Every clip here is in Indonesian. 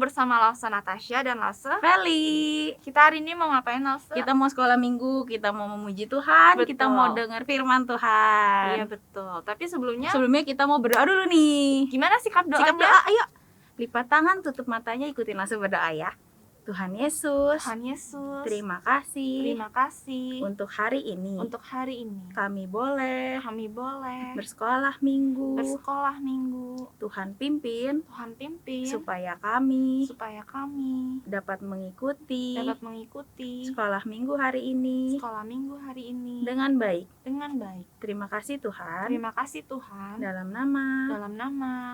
bersama Lause Natasha dan Lause Feli. Kita hari ini mau ngapain, Lause? Kita mau sekolah minggu, kita mau memuji Tuhan, Betul. kita mau dengar firman Tuhan. Iya betul. Tapi sebelumnya Kita mau berdoa dulu nih. gimana sikap doanya? Sikap doa, ayo. Lipat tangan, tutup matanya, ikutin langsung berdoa ya. Tuhan Yesus, Tuhan Yesus, terima kasih untuk hari ini. Kami boleh bersekolah minggu. Tuhan pimpin supaya kami dapat mengikuti sekolah minggu hari ini dengan baik. Terima kasih Tuhan. Dalam nama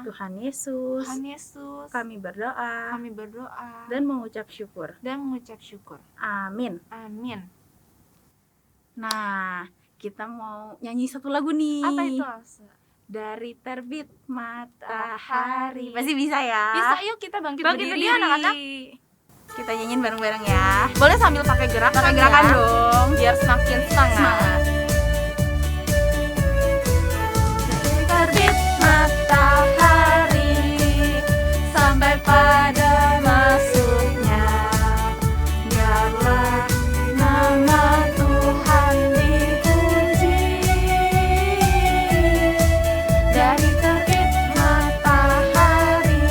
Tuhan Yesus, kami berdoa dan mengucap syukur. Amin. Nah, kita mau nyanyi satu lagu nih. Apa itu, Lause? Dari terbit matahari. Pasti bisa ya? Bisa, yuk kita bangkit berdiri anak-anak. Kita nyanyiin bareng-bareng ya. Boleh sambil pakai gerakan Gerakan ya? dong. Biar semakin semangat. Dari terbit matahari sampai pada masuknya, biarlah nama Tuhan dipuji. Dari terbit matahari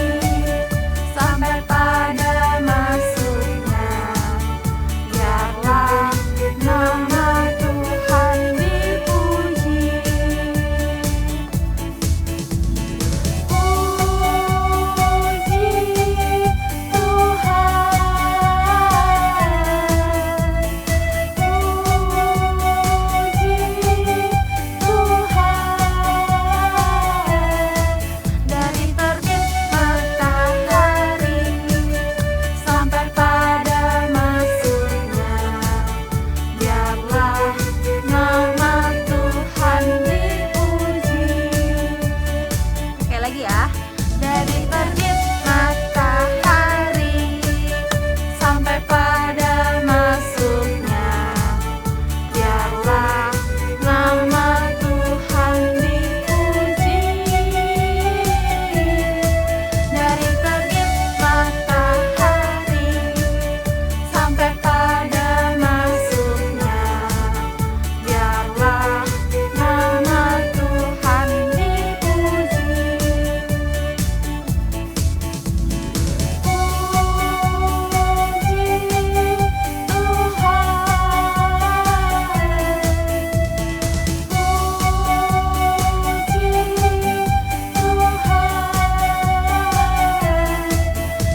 sampai pada masuknya, biarlah nama Tuhan dipuji. Dari terbit matahari sampai pada masuknya, biarlah nama Tuhan dipuji. Oke, lagi ya. Dari terbit matahari sampai pada masuknya, biarlah nama Tuhan dipuji. Dari terbit matahari sampai pada masuknya, biarlah nama Tuhan dipuji.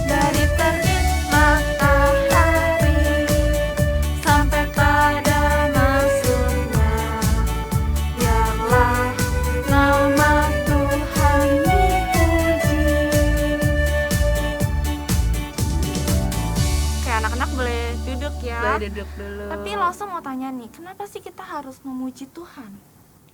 Dari terbit matahari sampai pada masuknya, biarlah nama Tuhan dipuji. Oke, anak-anak boleh duduk ya. Boleh duduk dulu. Tapi Lause mau tanya nih, kenapa sih kita harus memuji Tuhan?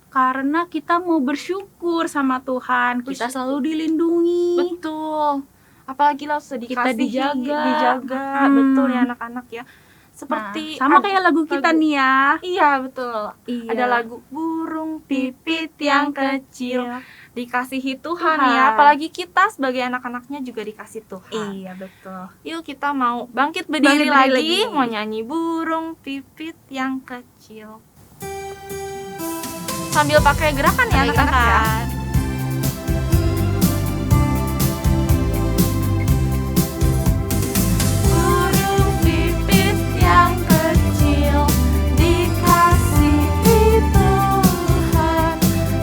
Karena kita mau bersyukur sama Tuhan, kita selalu dilindungi. Betul. Apalagi Lause Kita dikasihi, dijaga. Betul ya anak-anak ya. Seperti Sama kayak lagu kita nih ya. Iya, betul. Iya. Ada lagu burung pipit yang kecil dikasihi Tuhan Tuhan. ya. Apalagi kita sebagai anak-anaknya juga dikasih Tuhan. Iya, betul. Yuk kita mau bangkit berdiri Bangkit lagi, lagi. mau nyanyi burung pipit yang kecil. Sambil pakai gerakan ya Pakai anak-anak ya. gerakan. Burung pipit yang kecil dikasihi Tuhan,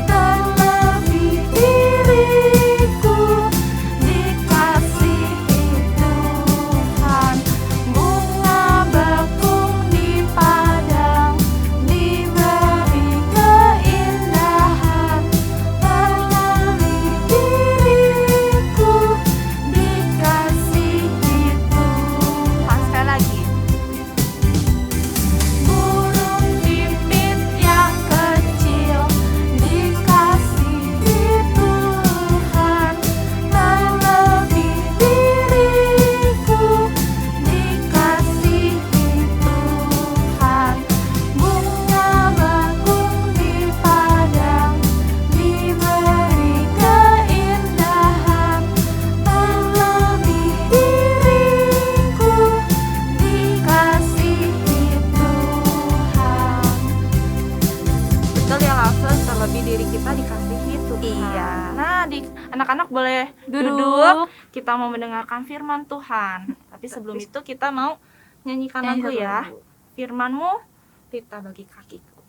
terlebih diriku dikasihi Tuhan. Bunga bakung di padang diberi keindahan, Tuhan. Iya. Nah, anak-anak boleh duduk. Duduk. Kita mau mendengarkan firman Tuhan. Tapi sebelum itu kita mau nyanyikan Nyanyi lagu satu ya. lagu. Firman-Mu pelita bagi kakiku.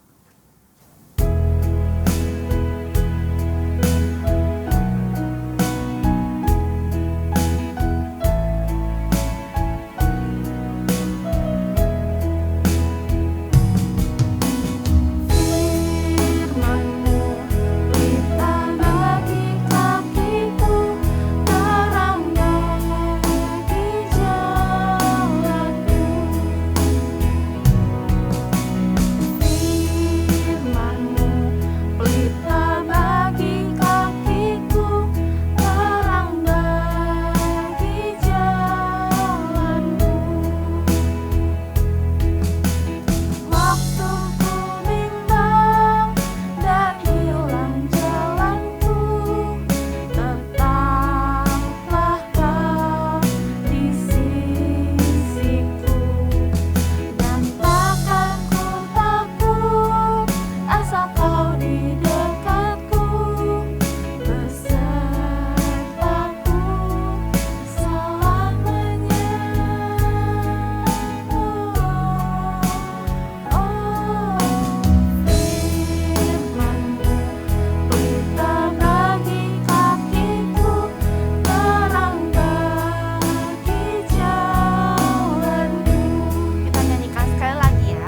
Kita nyanyikan sekali lagi ya.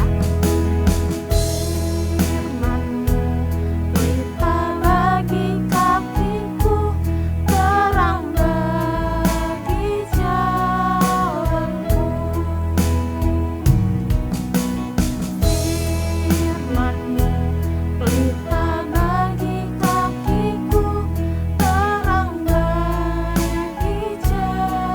Firman-Mu pelita bagi kakiku, terang bagi jalanku. Firman-Mu pelita bagi kakiku, terang bagi jalanku.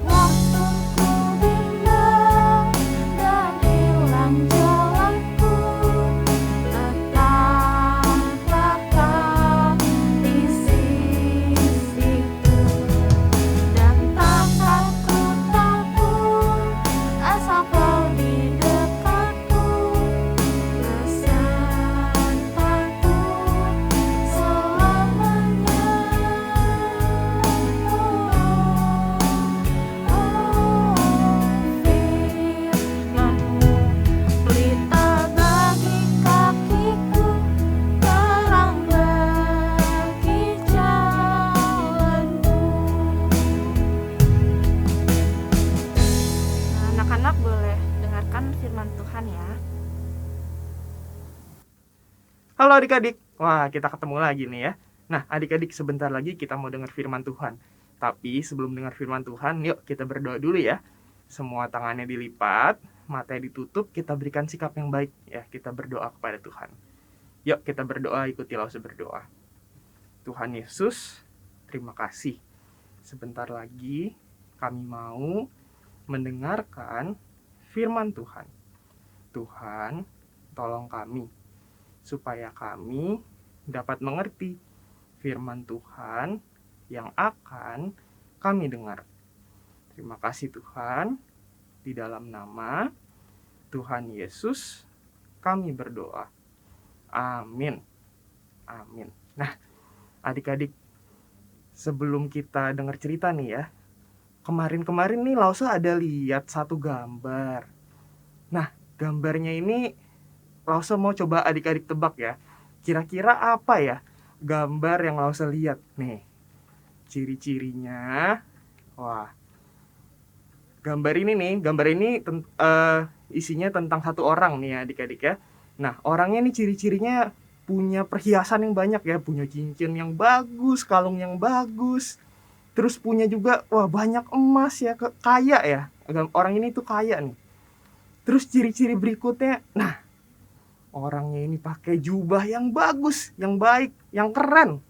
Waktuku bimbang dan hilang jalanku, tetaplah Kau di sisiku. Dan takkan ku takut, asal Kau di dekatku, besertaku selamanya. Firman-Mu pelita bagi kakiku, terang bagi jalanku. Nah, anak-anak boleh dengarkan firman Tuhan ya. Halo adik-adik, wah kita ketemu lagi nih ya. Nah adik-adik sebentar lagi kita mau dengar firman Tuhan. Tapi sebelum dengar firman Tuhan, yuk kita berdoa dulu ya. Semua tangannya dilipat, matanya ditutup, kita berikan sikap yang baik ya. Kita berdoa kepada Tuhan. Yuk kita berdoa, ikuti Lause berdoa. Tuhan Yesus, terima kasih. Sebentar lagi kami mau mendengarkan firman Tuhan. Tuhan, tolong kami supaya kami dapat mengerti firman Tuhan yang akan kami dengar. Terima kasih Tuhan, di dalam nama Tuhan Yesus kami berdoa. Amin. Amin. Nah, adik-adik, sebelum kita dengar cerita nih ya, kemarin-kemarin nih Lause ada lihat satu gambar. Nah, gambarnya ini Lause mau coba adik-adik tebak ya. Kira-kira apa ya gambar yang Lause lihat nih? Ciri-cirinya. Wah. Gambar ini isinya tentang satu orang nih ya adik-adik ya. Nah, orangnya nih ciri-cirinya punya perhiasan yang banyak ya, punya cincin yang bagus, kalung yang bagus. Terus punya juga banyak emas ya, kaya ya. Orang ini tuh kaya nih. Terus ciri-ciri berikutnya, nah, orangnya ini pakai jubah yang bagus, yang baik, yang keren.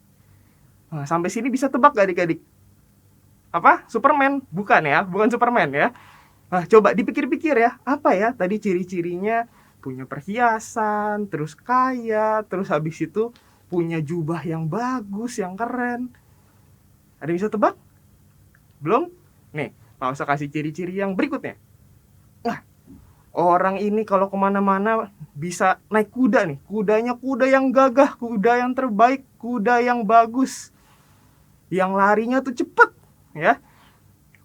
Nah, sampai sini bisa tebak gak adik-adik? Apa? Superman? Bukan ya, bukan Superman ya. Nah, coba dipikir-pikir ya, apa ya tadi ciri-cirinya? Punya perhiasan, terus kaya, terus habis itu punya jubah yang bagus, yang keren. Ada yang bisa tebak? Belum? Nih, mau usah kasih ciri-ciri yang berikutnya. Nah, Orang ini kalau kemana-mana bisa naik kuda nih. Kudanya kuda yang gagah, kuda yang terbaik, kuda yang bagus, yang larinya tuh cepet ya.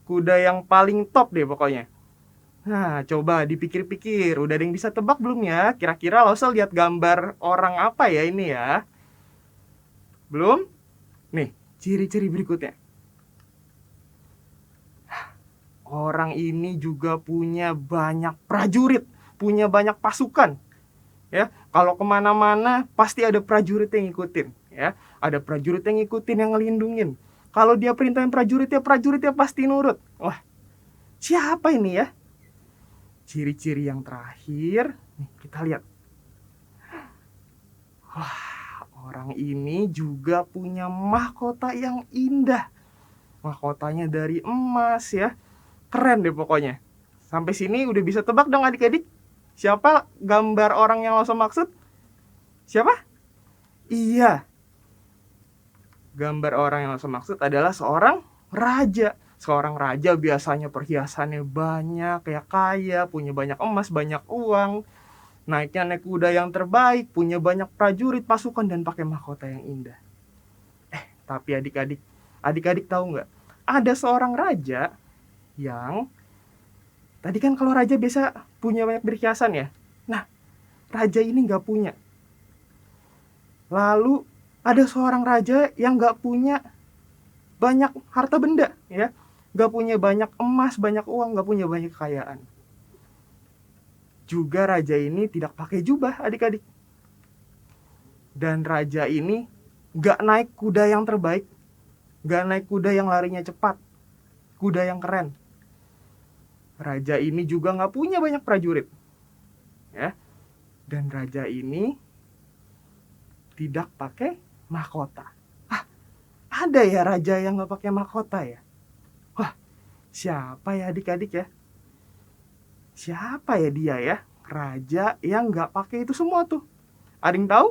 Kuda yang paling top deh pokoknya. Nah, coba dipikir-pikir, udah ada yang bisa tebak belum ya? Kira-kira Losel lihat gambar orang apa ya ini ya? Belum? Nih, ciri-ciri berikutnya. Orang ini juga punya banyak prajurit, punya banyak pasukan. Ya, kalau kemana-mana pasti ada prajurit yang ngikutin. Ya, ada prajurit yang ngikutin, yang ngelindungin. Kalau dia perintahin prajuritnya pasti nurut. Wah, siapa ini ya? Ciri-ciri yang terakhir, nih kita lihat. Wah, orang ini juga punya mahkota yang indah. Mahkotanya dari emas ya. Keren deh pokoknya. Sampai sini udah bisa tebak dong adik-adik? Siapa gambar orang yang Losel maksud? Siapa? Iya. Gambar orang yang Losel maksud adalah seorang raja. Seorang raja biasanya perhiasannya banyak, ya kaya, punya banyak emas, banyak uang, naiknya naik kuda yang terbaik, punya banyak prajurit, pasukan, dan pakai mahkota yang indah. Tapi adik-adik tahu nggak? Ada seorang raja yang, tadi kan kalau raja biasa punya banyak perhiasan ya. Nah, raja ini nggak punya. Lalu ada seorang raja yang nggak punya banyak harta benda ya. Gak punya banyak emas, banyak uang, gak punya banyak kekayaan. Juga raja ini tidak pakai jubah adik-adik. Dan raja ini gak naik kuda yang terbaik, gak naik kuda yang larinya cepat, kuda yang keren. Raja ini juga gak punya banyak prajurit ya. Dan raja ini tidak pakai mahkota. Ada ya raja yang gak pakai mahkota ya? Wah, siapa ya adik-adik ya? Siapa ya dia ya? Raja yang gak pakai itu semua tuh. Ada yang tahu?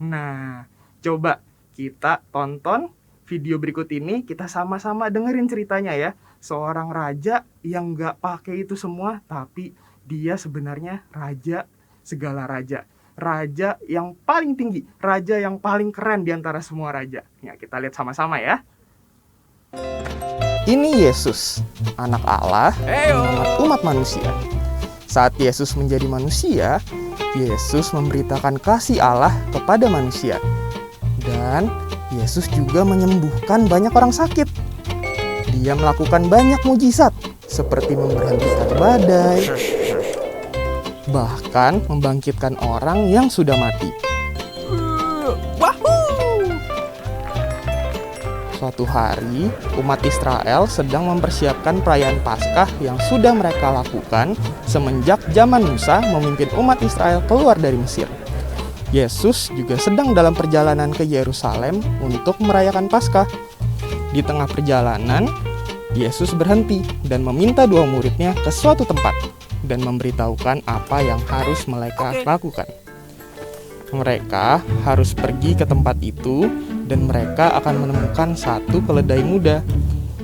Nah, coba kita tonton video berikut ini. Kita sama-sama dengerin ceritanya ya. Seorang raja yang gak pakai itu semua, tapi dia sebenarnya raja segala raja. Raja yang paling tinggi, raja yang paling keren di antara semua raja. Ya, kita lihat sama-sama ya. Ini Yesus, anak Allah, penyelamat umat manusia. Saat Yesus menjadi manusia, Yesus memberitakan kasih Allah kepada manusia. Dan Yesus juga menyembuhkan banyak orang sakit. Dia melakukan banyak mujizat, seperti memberhentikan badai, bahkan membangkitkan orang yang sudah mati. Suatu hari, umat Israel sedang mempersiapkan perayaan Paskah yang sudah mereka lakukan semenjak zaman Musa memimpin umat Israel keluar dari Mesir. Yesus juga sedang dalam perjalanan ke Yerusalem untuk merayakan Paskah. Di tengah perjalanan, Yesus berhenti dan meminta 2 muridnya ke suatu tempat dan memberitahukan apa yang harus mereka lakukan. Mereka harus pergi ke tempat itu dan mereka akan menemukan satu keledai muda.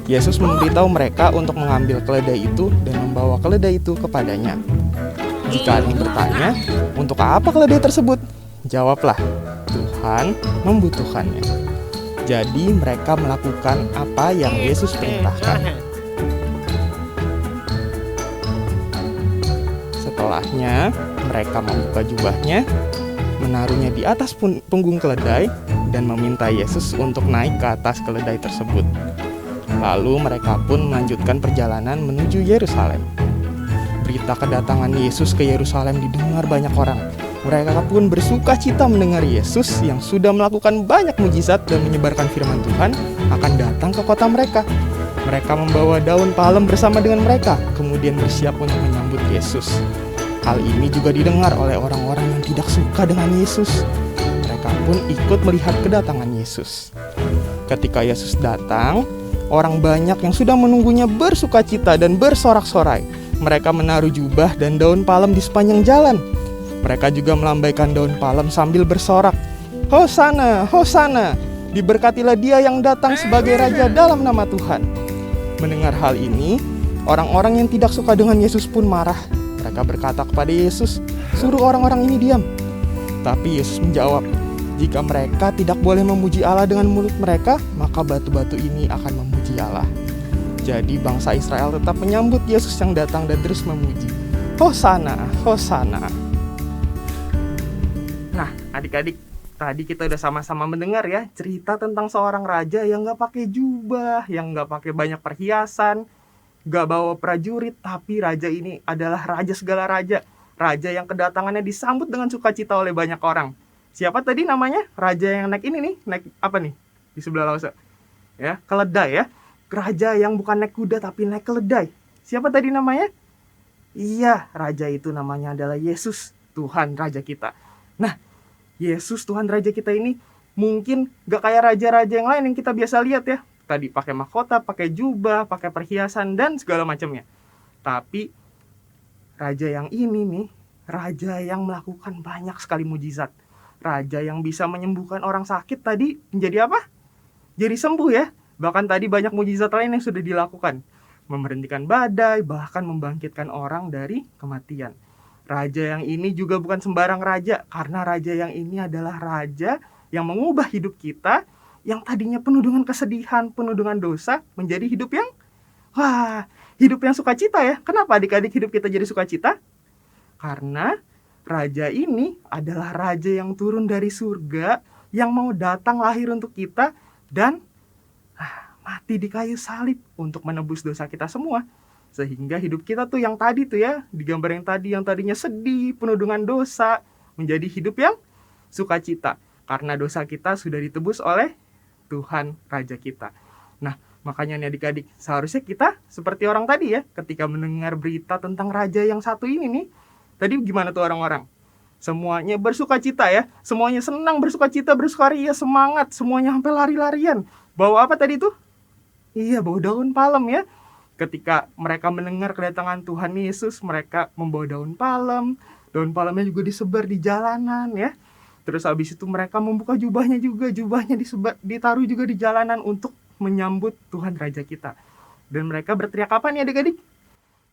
Yesus memberitahu mereka untuk mengambil keledai itu dan membawa keledai itu kepadanya. Jika ada yang bertanya, untuk apa keledai tersebut? Jawablah, Tuhan membutuhkannya. Jadi mereka melakukan apa yang Yesus perintahkan. Setelahnya, mereka membuka jubahnya, menaruhnya di atas punggung keledai, dan meminta Yesus untuk naik ke atas keledai tersebut. Lalu mereka pun melanjutkan perjalanan menuju Yerusalem. Berita kedatangan Yesus ke Yerusalem didengar banyak orang. Mereka pun bersuka cita mendengar Yesus yang sudah melakukan banyak mujizat dan menyebarkan firman Tuhan akan datang ke kota mereka. Mereka membawa daun palem bersama dengan mereka, kemudian bersiap untuk menyambut Yesus. Hal ini juga didengar oleh orang-orang yang tidak suka dengan Yesus. Mereka pun ikut melihat kedatangan Yesus. Ketika Yesus datang, orang banyak yang sudah menunggunya bersuka cita dan bersorak-sorai. Mereka menaruh jubah dan daun palem di sepanjang jalan. Mereka juga melambaikan daun palem sambil bersorak, "Hosana, Hosana, diberkatilah dia yang datang sebagai Raja dalam nama Tuhan." Mendengar hal ini, orang-orang yang tidak suka dengan Yesus pun marah Mereka berkata kepada Yesus, "Suruh orang-orang ini diam." Tapi Yesus menjawab, "Jika mereka tidak boleh memuji Allah dengan mulut mereka, maka batu-batu ini akan memuji Allah." Jadi bangsa Israel tetap menyambut Yesus yang datang dan terus memuji, "Hosana, Hosana." Nah, adik-adik, tadi kita udah sama-sama mendengar ya cerita tentang seorang raja yang gak pakai jubah, yang gak pakai banyak perhiasan, gak bawa prajurit, tapi raja ini adalah raja segala raja. Raja yang kedatangannya disambut dengan sukacita oleh banyak orang. Siapa tadi namanya? Raja yang naik ini nih, naik apa nih? Di sebelah Lause. Ya, keledai ya. Raja yang bukan naik kuda tapi naik keledai. Siapa tadi namanya? Iya, raja itu namanya adalah Yesus, Tuhan Raja kita. Nah, Yesus Tuhan Raja kita ini mungkin gak kayak raja-raja yang lain yang kita biasa lihat ya. Tadi pakai mahkota, pakai jubah, pakai perhiasan dan segala macamnya. Tapi raja yang ini nih, raja yang melakukan banyak sekali mujizat. Raja yang bisa menyembuhkan orang sakit tadi menjadi apa? Jadi sembuh ya. Bahkan tadi banyak mujizat lain yang sudah dilakukan. Memberhentikan badai, bahkan membangkitkan orang dari kematian. Raja yang ini juga bukan sembarang raja, karena raja yang ini adalah raja yang mengubah hidup kita yang tadinya penuh dengan kesedihan, penuh dengan dosa, menjadi hidup yang hidup yang sukacita ya. Kenapa adik-adik hidup kita jadi sukacita? Karena raja ini adalah raja yang turun dari surga, yang mau datang lahir untuk kita dan mati di kayu salib untuk menebus dosa kita semua. Sehingga hidup kita tuh yang tadi tuh ya, di gambar yang tadinya sedih, penuh dengan dosa, menjadi hidup yang sukacita. Karena dosa kita sudah ditebus oleh Tuhan Raja kita. Nah, makanya nih adik-adik, seharusnya kita seperti orang tadi ya, ketika mendengar berita tentang raja yang satu ini nih, tadi gimana tuh orang-orang? Semuanya bersukacita ya, semuanya senang, bersukacita, bersukaria, semangat, semuanya sampai lari-larian. Bawa apa tadi tuh? Iya, bawa daun palem ya. Ketika mereka mendengar kedatangan Tuhan Yesus, mereka membawa daun palem. Daun palemnya juga disebar di jalanan ya. Terus habis itu mereka membuka jubahnya juga. Jubahnya ditaruh juga di jalanan untuk menyambut Tuhan Raja kita. Dan mereka berteriak apa nih adik-adik?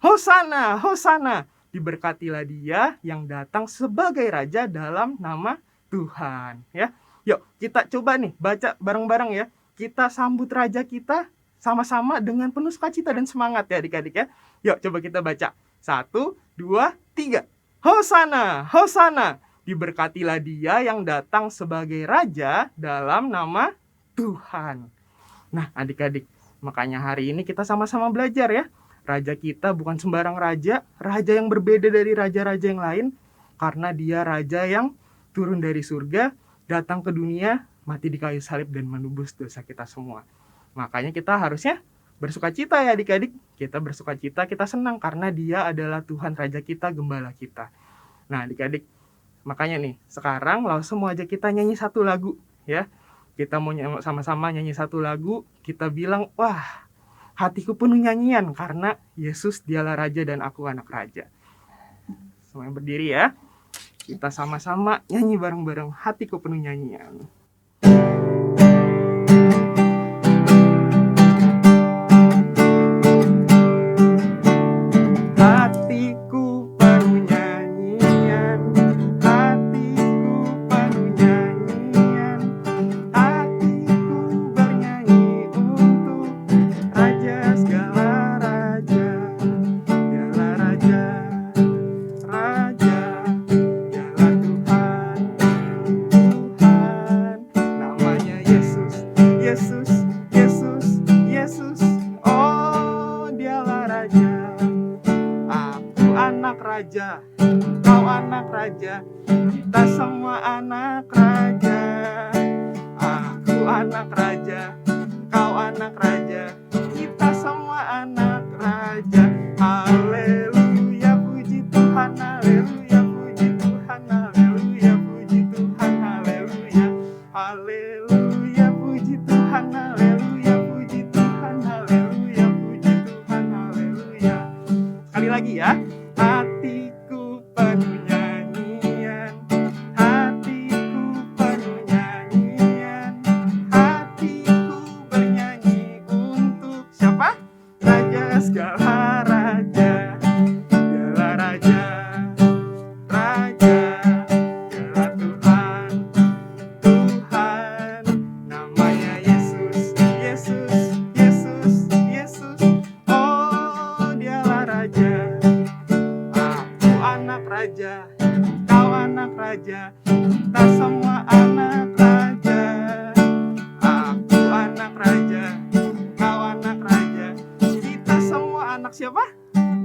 Hosana, Hosana. Diberkatilah dia yang datang sebagai Raja dalam nama Tuhan. Ya, yuk kita coba nih baca bareng-bareng ya. Kita sambut Raja kita sama-sama dengan penuh sukacita dan semangat ya adik-adik ya. Yuk coba kita baca. 1, 2, 3. Hosana, Hosana. Diberkatilah dia yang datang sebagai Raja dalam nama Tuhan. Nah adik-adik, makanya hari ini kita sama-sama belajar ya. Raja kita bukan sembarang raja. Raja yang berbeda dari raja-raja yang lain. Karena dia raja yang turun dari surga, datang ke dunia, mati di kayu salib dan menebus dosa kita semua. Makanya kita harusnya bersukacita ya adik-adik. Kita bersukacita, kita senang karena dia adalah Tuhan Raja kita, Gembala kita. Nah adik-adik, makanya nih sekarang langsung mau ajak kita nyanyi satu lagu ya. Kita mau sama-sama nyanyi satu lagu. Kita bilang, wah hatiku penuh nyanyian karena Yesus dialah Raja dan aku anak Raja. Semuanya berdiri ya. Kita sama-sama nyanyi bareng-bareng, hatiku penuh nyanyian. Raja, kau anak raja, kita semua anak raja. Aku anak raja, kau anak raja, kita semua anak raja. Haleluya, puji Tuhan, haleluya, puji Tuhan, haleluya, puji Tuhan, haleluya. Haleluya, puji Tuhan, haleluya, puji Tuhan, haleluya, puji Tuhan, haleluya. Sekali lagi ya. Hatiku penuh nyanyian, hatiku penuh nyanyian, hatiku bernyanyi untuk siapa? Raja segala raja, dialah Raja. anak siapa?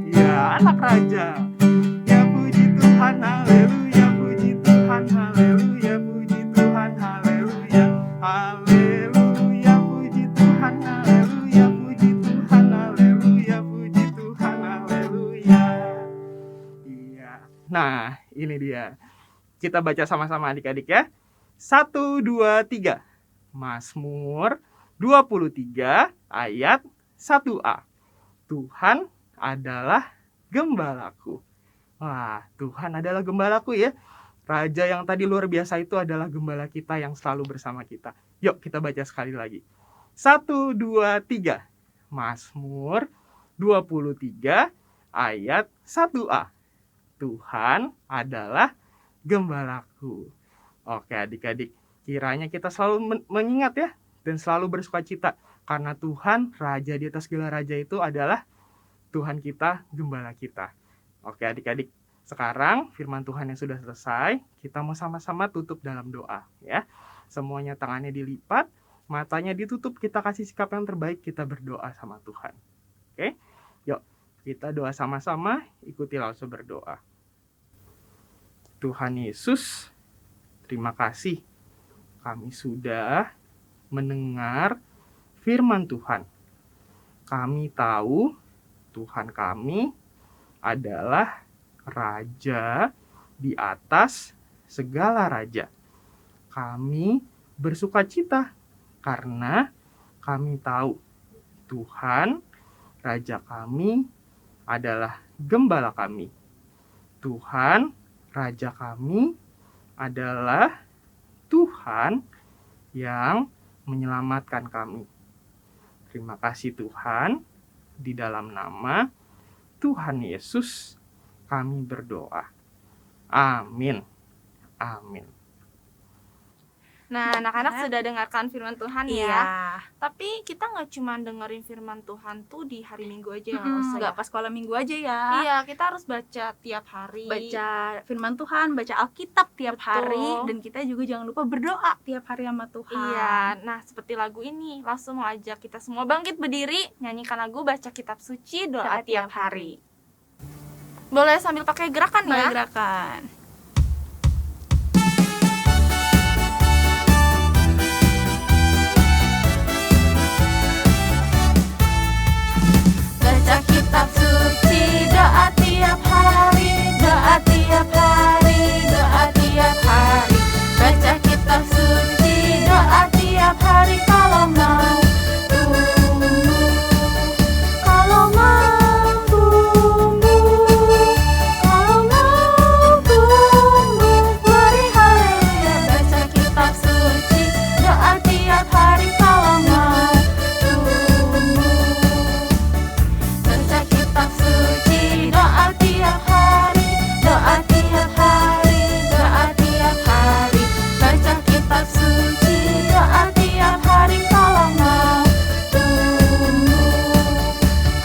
Ya, anak raja. Ya puji Tuhan, haleluya, puji Tuhan, haleluya, puji Tuhan, haleluya, haleluya, puji Tuhan, haleluya, puji Tuhan, haleluya, puji Tuhan, haleluya. Iya. Nah, ini dia. Kita baca sama-sama adik-adik ya. 1, 2, 3. Mazmur 23 ayat 1a. Tuhan adalah gembalaku. Wah, Tuhan adalah gembalaku ya. Raja yang tadi luar biasa itu adalah gembala kita yang selalu bersama kita. Yuk kita baca sekali lagi. 1, 2, 3. Mazmur 23 ayat 1a. Tuhan adalah gembalaku. Oke adik-adik, kiranya kita selalu mengingat ya, dan selalu bersuka cita. Karena Tuhan, Raja di atas segala raja itu adalah Tuhan kita, gembala kita. Oke adik-adik, sekarang firman Tuhan yang sudah selesai, kita mau sama-sama tutup dalam doa ya. Semuanya tangannya dilipat, matanya ditutup, kita kasih sikap yang terbaik, kita berdoa sama Tuhan. Oke, yuk kita doa sama-sama, ikuti langsung berdoa. Tuhan Yesus, terima kasih kami sudah mendengar firman Tuhan. Kami tahu Tuhan kami adalah Raja di atas segala raja. Kami bersuka cita karena kami tahu Tuhan, Raja kami adalah gembala kami. Tuhan, Raja kami adalah Tuhan yang menyelamatkan kami. Terima kasih Tuhan, di dalam nama Tuhan Yesus kami berdoa. Amin. Amin. Nah, anak-anak sudah dengarkan firman Tuhan ya. Iya. Tapi kita nggak cuma dengerin firman Tuhan tuh di hari Minggu aja ya, Nggak pas sekolah minggu aja ya. Iya, kita harus baca tiap hari. Baca firman Tuhan, baca Alkitab tiap Betul. hari, dan kita juga jangan lupa berdoa tiap hari sama Tuhan. Iya, nah seperti lagu ini, langsung mau ajak kita semua bangkit berdiri, nyanyikan lagu baca kitab suci, doa tiap hari. Boleh sambil pakai gerakan Mulai ya. gerakan. Baca kitab suci, doa tiap hari, doa tiap hari, doa tiap hari. Baca kitab suci, doa tiap hari kalau mau tumbuh, kalau mau tumbuh, kalau mau tumbuh, beri haleluya. Baca kitab suci, doa tiap hari kalau mau tumbuh. Baca kitab suci, doa tiap hari, doa tiap hari, doa tiap hari. Baca kitab suci, doa tiap hari kalau mau tumbuh,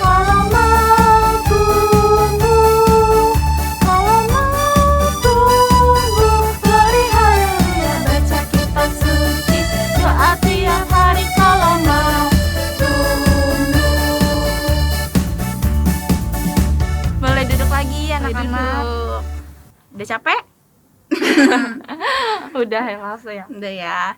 kalau mau tumbuh, kalau mau tumbuh, beri haleluya. Baca kitab suci, doa tiap hari kalau mau tumbuh. Boleh duduk lagi ya anak-anak. Duduk. Udah capek? Udah ya langsung ya. Udah ya.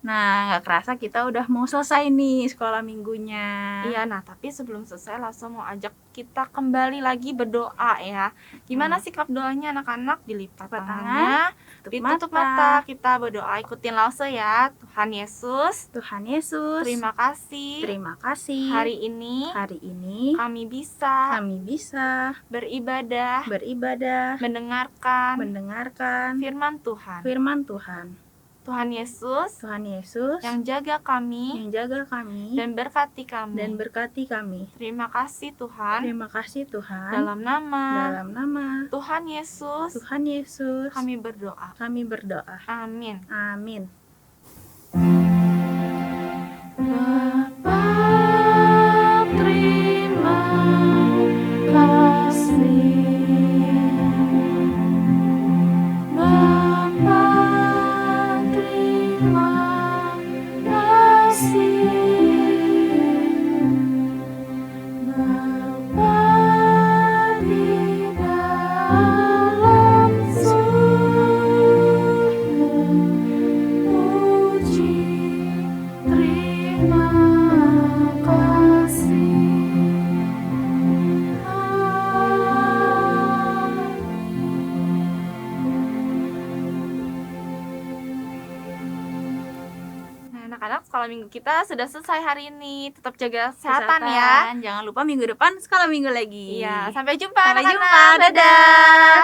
Nah, nggak kerasa kita udah mau selesai nih sekolah minggunya. Iya, nah tapi sebelum selesai langsung mau ajak kita kembali lagi berdoa ya. Gimana sikap doanya anak-anak? Dilipat Lipat tangannya, ditutup mata. Kita berdoa, ikutin langsung ya. Tuhan Yesus, Tuhan Yesus, terima kasih. terima kasih. Hari ini Hari ini kami bisa kami bisa beribadah, beribadah, mendengarkan mendengarkan Tuhan. firman Tuhan. Tuhan Yesus Tuhan Yesus yang jaga kami yang jaga kami dan berkati kami. dan berkati kami. Terima kasih Tuhan. Terima kasih Tuhan. Dalam nama Dalam nama Tuhan Yesus Tuhan Yesus kami berdoa. kami berdoa. Amin. Amin. Bapa, terima kasih. Bapa, terima kasih. Bapa, sekolah minggu kita sudah selesai hari ini. Tetap jaga kesehatan ya. Jangan lupa minggu depan sekolah minggu lagi. Iya, sampai jumpa Sampai anak-anak. jumpa. Dadah.